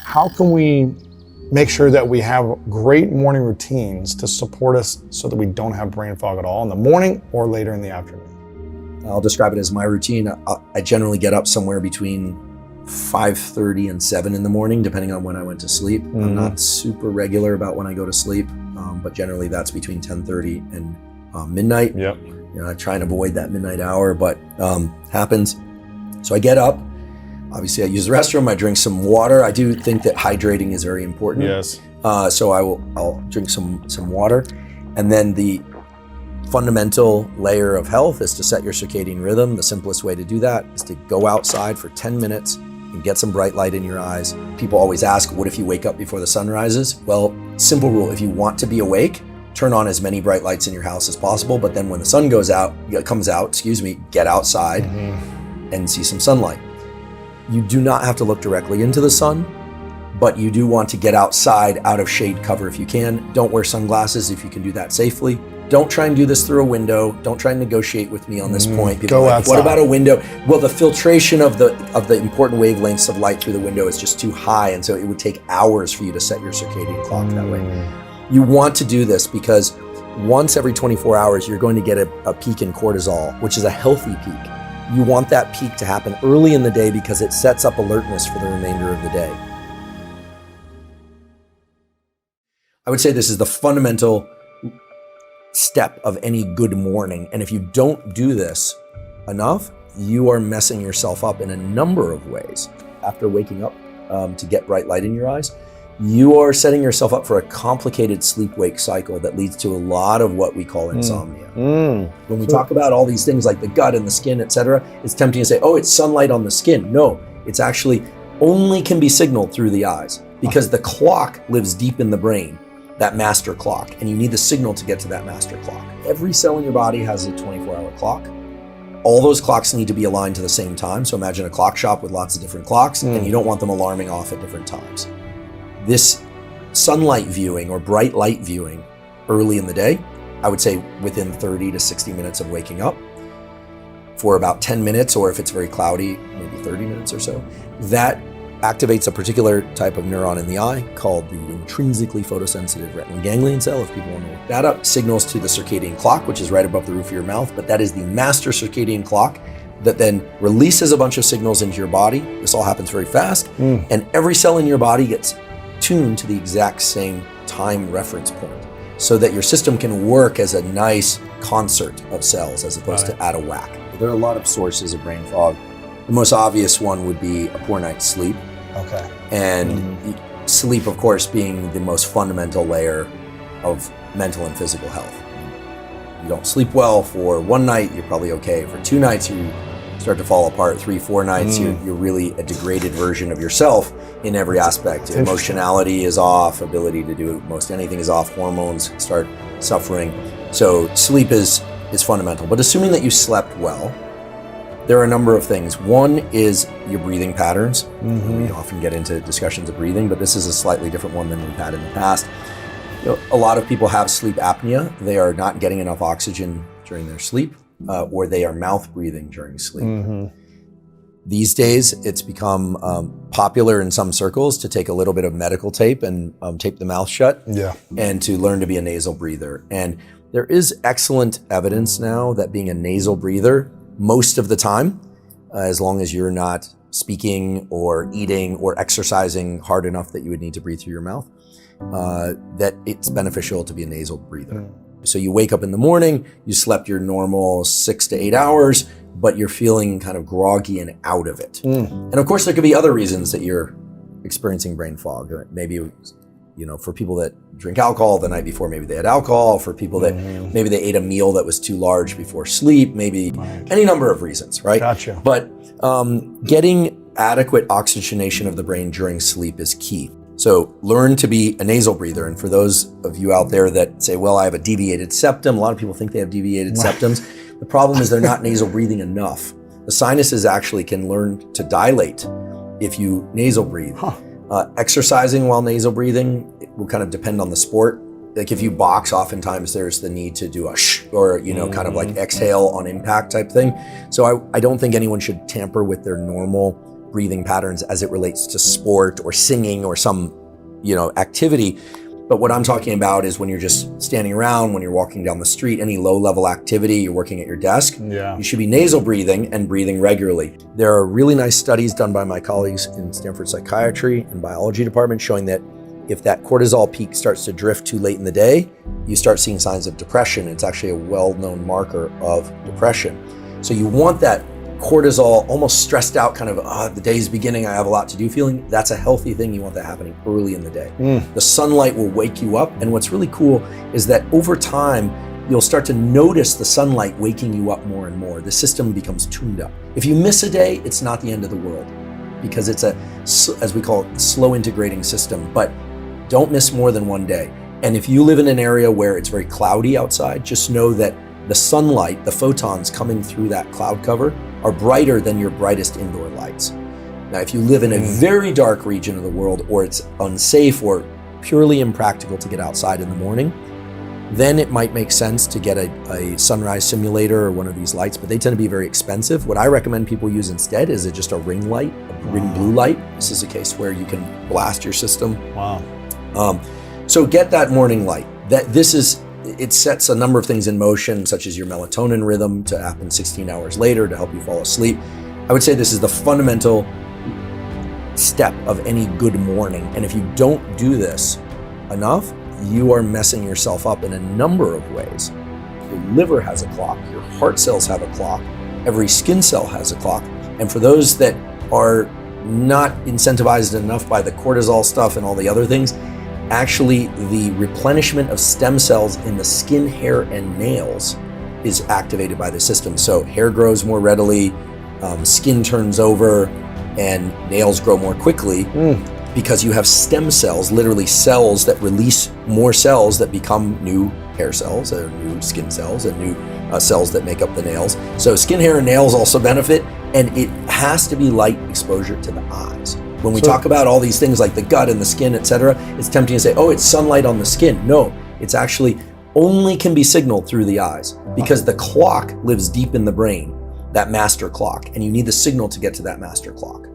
how can we make sure that we have great morning routines to support us so that we don't have brain fog at all in the morning or later in the afternoon? I'll describe it as my routine. I generally get up somewhere between 5:30 and 7 in the morning, depending on when I went to sleep. I'm not super regular about when I go to sleep, but generally that's between 10:30 and midnight. Yep. I try and avoid that midnight hour, but happens. So I get up. Obviously, I use the restroom. I drink some water. I do think that hydrating is very important. Yes. So I'll drink some water, and then the fundamental layer of health is to set your circadian rhythm. The simplest way to do that is to go outside for 10 minutes and get some bright light in your eyes. People always ask, what if you wake up before the sun rises? Well, simple rule, if you want to be awake, turn on as many bright lights in your house as possible, but then when the sun comes out, get outside and see some sunlight. You do not have to look directly into the sun, but you do want to get outside out of shade cover if you can. Don't wear sunglasses if you can do that safely. Don't try and do this through a window. Don't try and negotiate with me on this point. People Go are like, outside. what about a window? Well, the filtration of the important wavelengths of light through the window is just too high, and so it would take hours for you to set your circadian clock that way. You want to do this because once every 24 hours, you're going to get a peak in cortisol, which is a healthy peak. You want that peak to happen early in the day because it sets up alertness for the remainder of the day. I would say this is the fundamental step of any good morning. And if you don't do this enough, you are messing yourself up in a number of ways. After waking up to get bright light in your eyes, you are setting yourself up for a complicated sleep-wake cycle that leads to a lot of what we call insomnia. When we talk about all these things like the gut and the skin, etc., it's tempting to say, oh, it's sunlight on the skin. No, it's actually only can be signaled through the eyes because the clock lives deep in the brain, that master clock, and you need the signal to get to that master clock. Every cell in your body has a 24-hour clock. All those clocks need to be aligned to the same time. So imagine a clock shop with lots of different clocks, and you don't want them alarming off at different times. This sunlight viewing or bright light viewing early in the day, I would say within 30 to 60 minutes of waking up for about 10 minutes, or if it's very cloudy, maybe 30 minutes or so, that activates a particular type of neuron in the eye called the intrinsically photosensitive retinal ganglion cell. If people want to look that up, signals to the circadian clock, which is right above the roof of your mouth, but that is the master circadian clock that then releases a bunch of signals into your body. This all happens very fast, and every cell in your body gets tuned to the exact same time reference point so that your system can work as a nice concert of cells as opposed to out of whack. There are a lot of sources of brain fog. The most obvious one would be a poor night's sleep. Okay. And sleep, of course, being the most fundamental layer of mental and physical health. You don't sleep well for one night, you're probably okay. For 2 nights, you start to fall apart. 3, 4 nights, you're really a degraded version of yourself in every aspect. Emotionality is off, ability to do most anything is off, hormones start suffering. So sleep is fundamental. But assuming that you slept well, there are a number of things. One is your breathing patterns. We often get into discussions of breathing, but this is a slightly different one than we've had in the past. A lot of people have sleep apnea. They are not getting enough oxygen during their sleep, or they are mouth breathing during sleep. These days, it's become popular in some circles to take a little bit of medical tape and tape the mouth shut, and to learn to be a nasal breather. And there is excellent evidence now that being a nasal breather most of the time, as long as you're not speaking or eating or exercising hard enough that you would need to breathe through your mouth, that it's beneficial to be a nasal breather. So you wake up in the morning, you slept your normal 6 to 8 hours, but you're feeling kind of groggy and out of it. And of course, there could be other reasons that you're experiencing brain fog. Maybe, for people that drink alcohol the night before, maybe they had alcohol. For people that maybe they ate a meal that was too large before sleep, maybe any number of reasons, right? Gotcha. But getting adequate oxygenation of the brain during sleep is key. So learn to be a nasal breather. And for those of you out there that say, well, I have a deviated septum, a lot of people think they have deviated septums. The problem is they're not nasal breathing enough. The sinuses actually can learn to dilate if you nasal breathe. Exercising while nasal breathing, it will kind of depend on the sport. Like if you box, oftentimes there's the need to do a shh or, kind of like exhale on impact type thing. So I don't think anyone should tamper with their normal breathing patterns as it relates to sport or singing or some, activity. But what I'm talking about is when you're just standing around, when you're walking down the street, any low-level activity, you're working at your desk, you should be nasal breathing and breathing regularly. There are really nice studies done by my colleagues in Stanford Psychiatry and Biology Department showing that if that cortisol peak starts to drift too late in the day, you start seeing signs of depression. It's actually a well-known marker of depression. So you want that cortisol, almost stressed out, kind of, the day's beginning, I have a lot to do feeling. That's a healthy thing. You want that happening early in the day. The sunlight will wake you up. And what's really cool is that over time, you'll start to notice the sunlight waking you up more and more. The system becomes tuned up. If you miss a day, it's not the end of the world because it's as we call it, a slow integrating system, but don't miss more than one day. And if you live in an area where it's very cloudy outside, just know that the sunlight, the photons coming through that cloud cover are brighter than your brightest indoor lights. Now, if you live in a very dark region of the world, or it's unsafe or purely impractical to get outside in the morning, then it might make sense to get a sunrise simulator or one of these lights, but they tend to be very expensive. What I recommend people use instead is just a ring light, a ring blue light. This is a case where you can blast your system. So get that morning light. It sets a number of things in motion, such as your melatonin rhythm to happen 16 hours later to help you fall asleep. I would say this is the fundamental step of any good morning. And if you don't do this enough, you are messing yourself up in a number of ways. Your liver has a clock, your heart cells have a clock, every skin cell has a clock. And for those that are not incentivized enough by the cortisol stuff and all the other things, actually the replenishment of stem cells in the skin, hair, and nails is activated by the system. So hair grows more readily, skin turns over, and nails grow more quickly because you have stem cells, literally cells that release more cells that become new hair cells, or new skin cells, and new cells that make up the nails. So skin, hair, and nails also benefit, and it has to be light exposure to the eyes. When we talk about all these things like the gut and the skin, etc., it's tempting to say, oh, it's sunlight on the skin. No, it's actually only can be signaled through the eyes because the clock lives deep in the brain, that master clock, and you need the signal to get to that master clock.